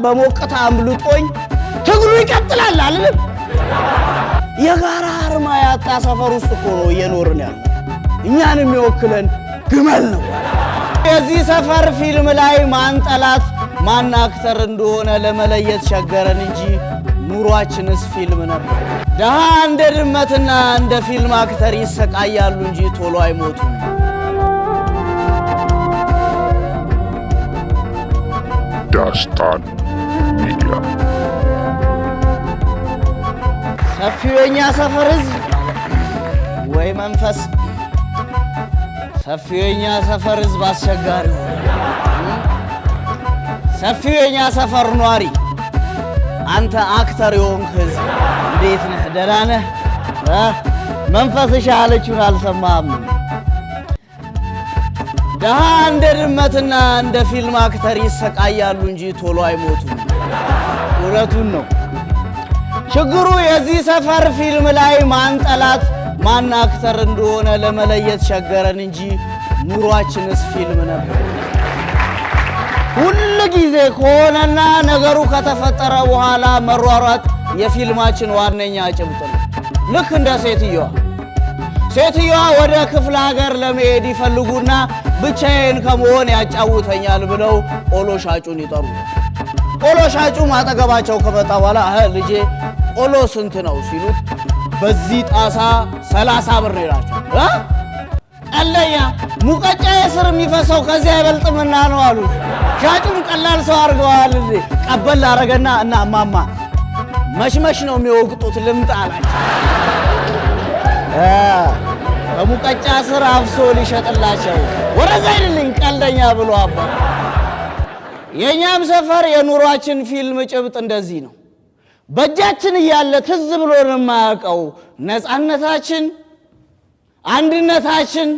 በሞቅታ አምልጦኝ ትግሉ ይቀጥላል አይደል? የጋራ አርማ ያጣ ሰፈር ውስጥ እኮ ነው እየኖርን ያለው። እኛንም የሚወክለን ግመል ነው። የዚህ ሰፈር ፊልም ላይ ማን ጠላት ማን አክተር እንደሆነ ለመለየት ቸገረን እንጂ ኑሯችንስ ፊልም ነበር። ደሃ እንደ ድመትና እንደ ፊልም አክተር ይሰቃያሉ እንጂ ቶሎ አይሞቱም። ዳስታን ሚዲያ ሰፊው የኛ ሰፈር ህዝብ ወይ መንፈስ፣ ሰፊው የኛ ሰፈር ህዝብ አስቸጋሪ፣ ሰፊው የኛ ሰፈር ኗሪ፣ አንተ አክተር የሆንክ ህዝብ እንዴት ነህ? ደህና ነህ? መንፈስሽ ያለችውን አልሰማህም? ደሃ እንደ ድመትና እንደ ፊልም አክተር ይሰቃያሉ እንጂ ቶሎ አይሞቱም። እውነቱን ነው። ችግሩ የዚህ ሰፈር ፊልም ላይ ማን ጠላት ማን አክተር እንደሆነ ለመለየት ቸገረን እንጂ ኑሯችንስ ፊልም ነበር። ሁሉ ጊዜ ከሆነና ነገሩ ከተፈጠረ በኋላ መሯሯጥ የፊልማችን ዋነኛ ጭብጥ ነው። ልክ እንደ ሴትዮዋ ወደ ክፍለ ሀገር ለመሄድ ይፈልጉና ብቻዬን ከመሆን ያጫውተኛል ብለው ቆሎ ሻጩን ይጠሩታል። ቆሎ ሻጩ ማጠገባቸው ከመጣ በኋላ ልጄ ቆሎ ስንት ነው ሲሉት በዚህ ጣሳ 30 ብር ይላቸው። ቀለኛ ሙቀጫ የስር የሚፈሰው ከዚያ አይበልጥምና ነው አሉት። ሻጩም ቀላል ሰው አድርገዋል። ቀበል አረገና እና እማማ መሽመሽ ነው የሚወቅጡት ልምጣ አላቸው። በሙቀጫ ስር አፍሶ ሊሸጥላቸው ወረዛ አይደልኝ ቀልደኛ ብሎ አባ። የኛም ሰፈር የኑሯችን ፊልም ጭብጥ እንደዚህ ነው። በእጃችን እያለ ትዝ ብሎን የማያውቀው ነፃነታችን፣ አንድነታችን፣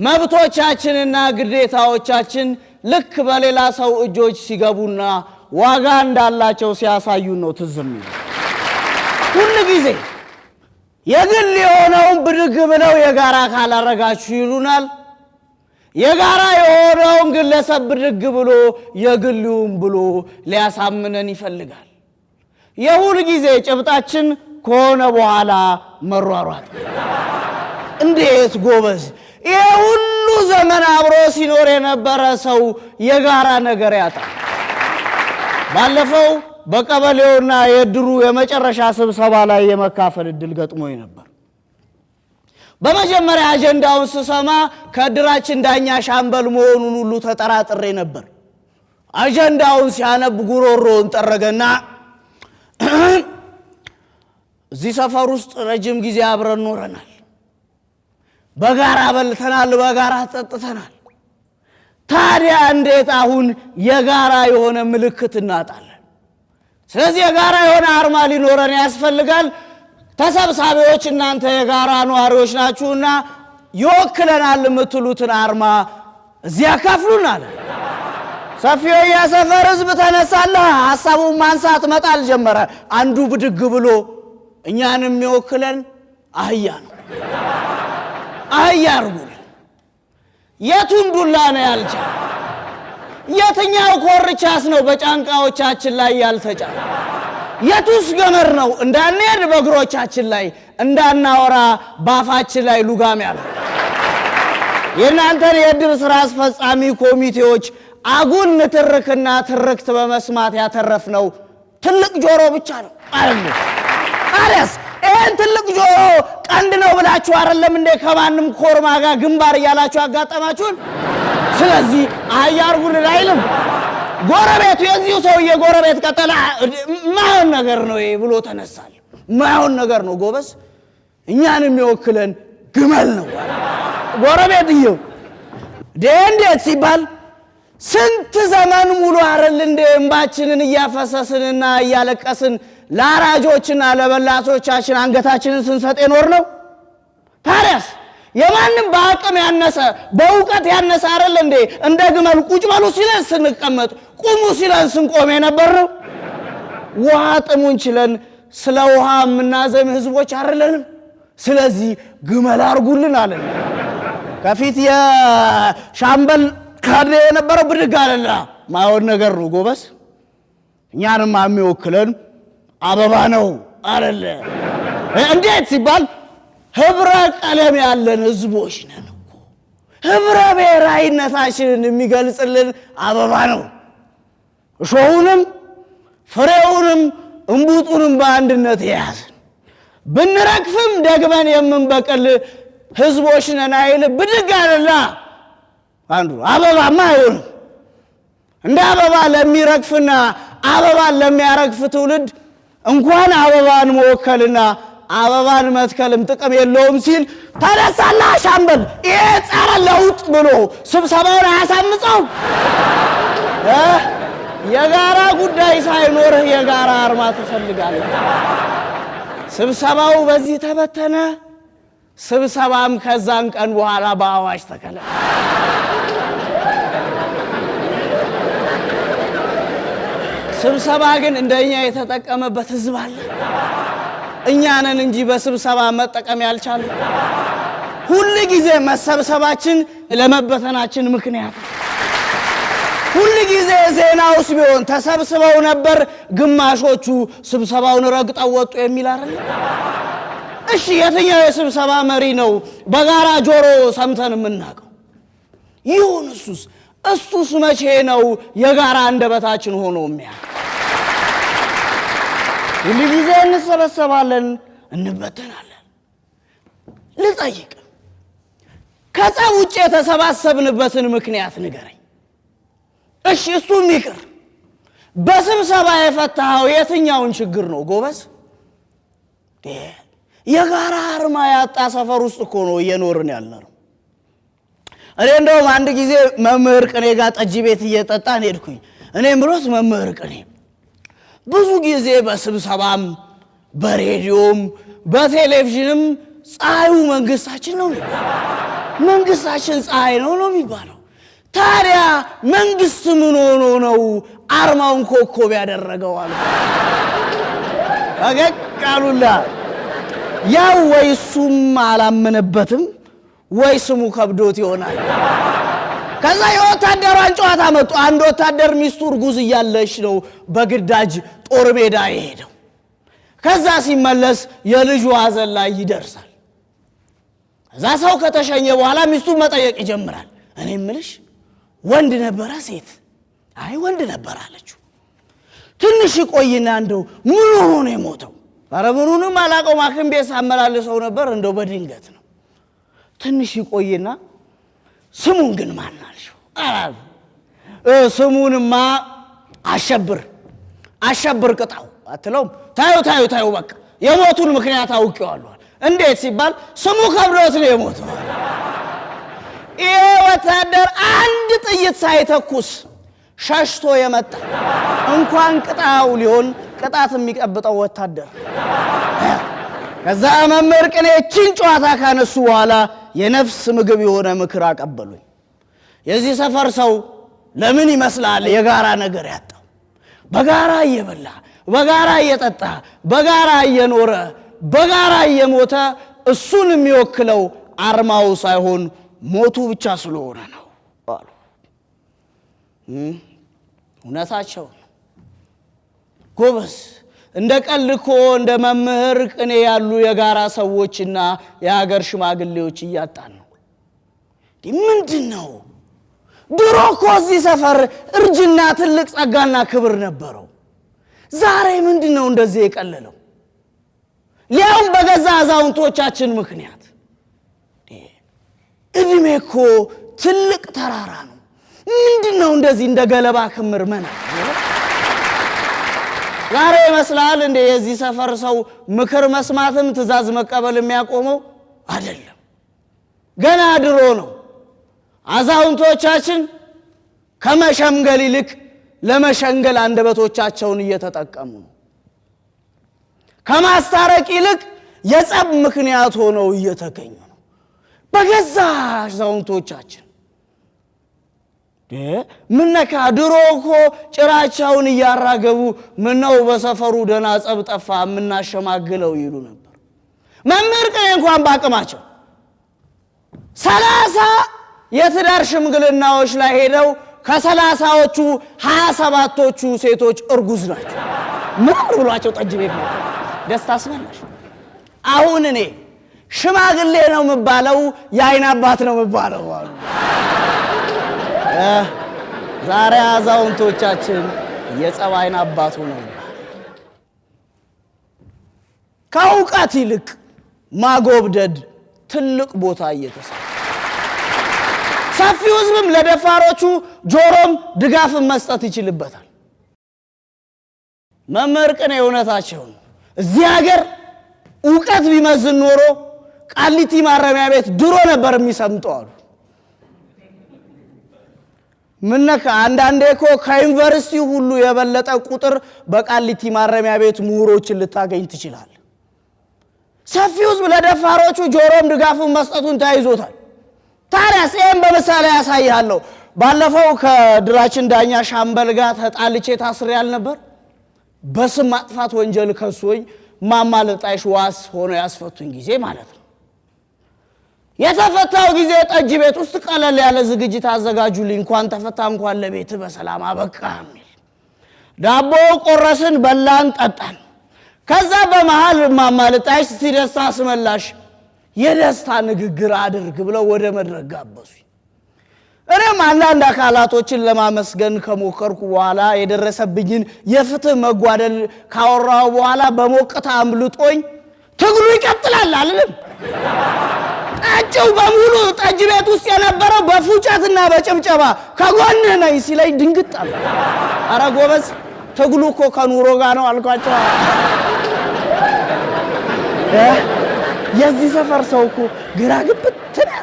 መብቶቻችንና ግዴታዎቻችን ልክ በሌላ ሰው እጆች ሲገቡና ዋጋ እንዳላቸው ሲያሳዩን ነው ትዝ የሚለው። ሁሉ ጊዜ የግል የሆነውን ብድግ ብለው የጋራ ካላረጋችሁ ይሉናል። የጋራ የሆነውን ግለሰብ ብድግ ብሎ የግሉን ብሎ ሊያሳምነን ይፈልጋል። የሁል ጊዜ ጭብጣችን ከሆነ በኋላ መሯሯጥ። እንዴት ጎበዝ! ይሄ ሁሉ ዘመን አብሮ ሲኖር የነበረ ሰው የጋራ ነገር ያጣል። ባለፈው በቀበሌውና የድሩ የመጨረሻ ስብሰባ ላይ የመካፈል እድል ገጥሞኝ ነበር። በመጀመሪያ አጀንዳውን ስሰማ ከድራችን ዳኛ ሻምበል መሆኑን ሁሉ ተጠራጥሬ ነበር። አጀንዳውን ሲያነብ ጉሮሮውን ጠረገና እዚህ ሰፈር ውስጥ ረጅም ጊዜ አብረን ኖረናል፣ በጋራ በልተናል፣ በጋራ ጠጥተናል። ታዲያ እንዴት አሁን የጋራ የሆነ ምልክት እናጣለን? ስለዚህ የጋራ የሆነ አርማ ሊኖረን ያስፈልጋል። ተሰብሳቢዎች እናንተ የጋራ ነዋሪዎች ናችሁና ይወክለናል የምትሉትን አርማ እዚያ ያካፍሉናል። ሰፊው የሰፈር ህዝብ ተነሳለ። ሐሳቡን ማንሳት መጣል ጀመረ። አንዱ ብድግ ብሎ እኛንም የሚወክለን አህያ ነው፣ አህያ አርጉልን። የቱን ዱላ ነው ያልቻለ? የትኛው ኮርቻስ ነው በጫንቃዎቻችን ላይ ያልተጫነ? የቱስ ገመር ነው እንዳንሄድ በእግሮቻችን ላይ እንዳናወራ ባፋችን ላይ ሉጋም ያለ? የእናንተን የድር ስራ አስፈጻሚ ኮሚቴዎች አጉል ንትርክና ትርክት በመስማት ያተረፍነው ትልቅ ጆሮ ብቻ ነው አይደል? አሪያስ ይሄን ትልቅ ጆሮ ቀንድ ነው ብላችሁ አይደለም እንደ ከማንም ኮርማ ጋር ግንባር እያላችሁ አጋጠማችሁን? ስለዚህ አህያ አርጉልን አይልም። ጎረቤቱ የዚሁ ሰውዬ ጎረቤት ቀጠለ። ማይሆን ነገር ነው ይሄ ብሎ ተነሳል። ማይሆን ነገር ነው ጎበዝ፣ እኛንም የሚወክለን ግመል ነው። ጎረቤትየው እንዴት ሲባል ስንት ዘመን ሙሉ አይደል እንደ እንባችንን እያፈሰስንና እያለቀስን ለአራጆችና ለበላቶቻችን አንገታችንን ስንሰጥ የኖር ነው። ታዲያስ የማንም በአቅም ያነሰ በእውቀት ያነሰ አይደል እንዴ እንደ ግመል ቁጭ በሉ ሲለን ስንቀመጥ ቁሙ ሲለን ስንቆም የነበር ነው። ውሃ ጥሙን ችለን ስለ ውሃ የምናዘም ህዝቦች አይደለንም። ስለዚህ ግመል አርጉልን አለን። ከፊት የሻምበል ካድሬ የነበረው ብድግ አለና ማይሆን ነገር ነው ጎበስ፣ እኛንም የሚወክለን አበባ ነው አይደል? እንዴት ሲባል ህብረ ቀለም ያለን ህዝቦች ነን እኮ። ህብረ ብሔራዊነታችንን የሚገልጽልን አበባ ነው። እሾሁንም ፍሬውንም እንቡጡንም በአንድነት የያዝን ብንረግፍም ደግመን የምንበቅል ህዝቦች ነን አይል ብድግ አለላ አንዱ አበባማ አይሆንም። እንደ አበባ ለሚረግፍና አበባን ለሚያረግፍ ትውልድ እንኳን አበባን መወከልና አበባን መትከልም ጥቅም የለውም ሲል ተነሳና ሻምበል ይሄ ጸረ ለውጥ ብሎ ስብሰባውን አያሳምፀው። የጋራ ጉዳይ ሳይኖርህ የጋራ አርማ ትፈልጋለህ። ስብሰባው በዚህ ተበተነ። ስብሰባም ከዛን ቀን በኋላ በአዋጅ ተከለከለ። ስብሰባ ግን እንደኛ የተጠቀመበት ህዝብ አለ። እኛ ነን እንጂ በስብሰባ መጠቀም ያልቻለ። ሁሉ ጊዜ መሰብሰባችን ለመበተናችን ምክንያት። ሁሉ ጊዜ ዜናውስ ቢሆን ተሰብስበው ነበር ግማሾቹ ስብሰባውን ረግጠው ወጡ የሚል አይደል? እሺ የትኛው የስብሰባ መሪ ነው በጋራ ጆሮ ሰምተን የምናውቀው? ይሁን እሱስ መቼ ነው የጋራ አንደበታችን ሆኖ የሚያውቅ? ሁሉ ጊዜ እንሰበሰባለን፣ እንበተናለን። ልጠይቅ፣ ከጸብ ውጭ የተሰባሰብንበትን ምክንያት ንገረኝ። እሺ እሱም ይቅር፣ በስብሰባ የፈታኸው የትኛውን ችግር ነው ጎበዝ? የጋራ አርማ ያጣ ሰፈር ውስጥ እኮ ነው እየኖርን ያለነው። እኔ እንደውም አንድ ጊዜ መምህር ቅኔ ጋር ጠጅ ቤት እየጠጣን ሄድኩኝ። እኔም ብሎት መምህር ቅኔ ብዙ ጊዜ በስብሰባም በሬዲዮም በቴሌቪዥንም ፀሐዩ መንግስታችን ነው የሚባለው። መንግስታችን ፀሐይ ነው የሚባለው። ታዲያ መንግስት ምን ሆኖ ነው አርማውን ኮከብ ያደረገው አሉ። አገቃሉላ ያው ወይ እሱም አላመነበትም ወይ ስሙ ከብዶት ይሆናል። ከዛ የወታደሯን ጨዋታ መጡ። አንድ ወታደር ሚስቱ እርጉዝ እያለች ነው በግዳጅ ጦር ሜዳ የሄደው። ከዛ ሲመለስ የልጁ ሐዘን ላይ ይደርሳል። ከዛ ሰው ከተሸኘ በኋላ ሚስቱን መጠየቅ ይጀምራል። እኔ እምልሽ ወንድ ነበረ ሴት? አይ ወንድ ነበር አለችው። ትንሽ ቆይና እንደው ምን ሆነ የሞተው? ኧረ ምኑንም አላውቀውም፣ ሐኪም ቤት ሳመላልሰው ነበር፣ እንደው በድንገት ነው። ትንሽ ቆይና ስሙን ግን ማን አልሽው? ስሙንማ አሸብር ቅጣው አትለውም? ታዩ በቃ የሞቱን ምክንያት አውቄዋለሁ። እንዴት ሲባል ስሙ ከብዶት ነው የሞተው። ይሄ ወታደር አንድ ጥይት ሳይተኩስ ሸሽቶ የመጣ እንኳን ቅጣው ሊሆን ቅጣት የሚቀብጠው ወታደር። ከዛ መምህር ቅኔ እቺን ጨዋታ ካነሱ በኋላ የነፍስ ምግብ የሆነ ምክር አቀበሉኝ። የዚህ ሰፈር ሰው ለምን ይመስላል የጋራ ነገር ያጣው? በጋራ እየበላ በጋራ እየጠጣ በጋራ እየኖረ በጋራ እየሞተ እሱን የሚወክለው አርማው ሳይሆን ሞቱ ብቻ ስለሆነ ነው አሉ። እውነታቸው ጎበዝ። እንደ ቀልድ እኮ እንደ መምህር ቅኔ ያሉ የጋራ ሰዎችና የሀገር ሽማግሌዎች እያጣን ነው። ምንድነው? ድሮ እኮ እዚህ ሰፈር እርጅና ትልቅ ጸጋና ክብር ነበረው። ዛሬ ምንድነው እንደዚህ የቀለለው? ሊያውም በገዛ አዛውንቶቻችን ምክንያት። እድሜ እኮ ትልቅ ተራራ ነው። ምንድነው እንደዚህ እንደ ገለባ ክምር መና? ዛሬ ይመስላል እንደ የዚህ ሰፈር ሰው ምክር መስማትም ትእዛዝ መቀበል የሚያቆመው አይደለም። ገና ድሮ ነው። አዛውንቶቻችን ከመሸምገል ይልቅ ለመሸንገል አንደበቶቻቸውን እየተጠቀሙ ነው። ከማስታረቅ ይልቅ የጸብ ምክንያት ሆነው እየተገኙ ነው በገዛ አዛውንቶቻችን። ምነካ ድሮ እኮ ጭራቸውን እያራገቡ ምነው በሰፈሩ ደና ጸብ ጠፋ ምናሸማግለው ይሉ ነበር። መምህር ቅኔ እንኳን ባቅማቸው 30 የትዳር ሽምግልናዎች ላይ ሄደው ከ30ዎቹ 27ቶቹ ሴቶች እርጉዝ ናቸው። ምን ብሏቸው ጠጅ ቤት ነው ደስታ አስመላሽ። አሁን እኔ ሽማግሌ ነው የምባለው የአይን አባት ነው የምባለው አሉ። ዛሬ አዛውንቶቻችን የጸባይን አባቱ ነው። ከእውቀት ይልቅ ማጎብደድ ትልቅ ቦታ እየተሰጠ ሰፊው ሕዝብም ለደፋሮቹ ጆሮም ድጋፍን መስጠት ይችልበታል። መምህር ቅኔ እውነታቸው ነው። እዚህ ሀገር ዕውቀት ቢመዝን ኖሮ ቃሊቲ ማረሚያ ቤት ድሮ ነበር የሚሰምጠው አሉ። ምነካ አንዳንዴ እኮ ከዩኒቨርሲቲ ሁሉ የበለጠ ቁጥር በቃሊቲ ማረሚያ ቤት ምሁሮችን ልታገኝ ትችላል። ሰፊው ሕዝብ ለደፋሮቹ ጆሮም ድጋፍን መስጠቱን ተያይዞታል። ታዲያስ ይህም በምሳሌ ያሳያለሁ። ባለፈው ከድራችን ዳኛ ሻምበል ጋር ተጣልቼ ታስሬያል ነበር። በስም ማጥፋት ወንጀል ከሶኝ ማማለጣሽ ዋስ ሆኖ ያስፈቱኝ ጊዜ ማለት ነው። የተፈታው ጊዜ ጠጅ ቤት ውስጥ ቀለል ያለ ዝግጅት አዘጋጁልኝ፣ እንኳን ተፈታ እንኳን ለቤት በሰላም አበቃ የሚል ዳቦ ቆረስን፣ በላን፣ ጠጣን። ከዛ በመሃል ማማለጣሽ ሲደስታ አስመላሽ የደስታ ንግግር አድርግ ብለው ወደ መድረክ ጋበዙኝ። እኔም አንዳንድ አካላቶችን ለማመስገን ከሞከርኩ በኋላ የደረሰብኝን የፍትህ መጓደል ካወራው በኋላ በሞቅታ አምልጦኝ ትግሉ ይቀጥላል አልልም። ጠጪው በሙሉ ጠጅ ቤት ውስጥ የነበረው በፉጨትና በጭብጨባ ከጎንህ ነኝ ሲለኝ ድንግጥ አለ። ኧረ ጎበዝ ትግሉ እኮ ከኑሮ ጋር ነው አልኳቸው። የዚህ ሰፈር ሰው እኮ ግራ ግብት ነው።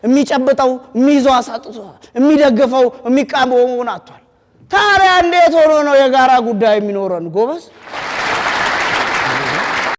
የሚጨብጠው የሚይዘው አሳጥቷል፣ የሚደግፈው የሚቃወመውን አጥቷል። ታዲያ እንዴት ሆኖ ነው የጋራ ጉዳይ የሚኖረን ጎበዝ?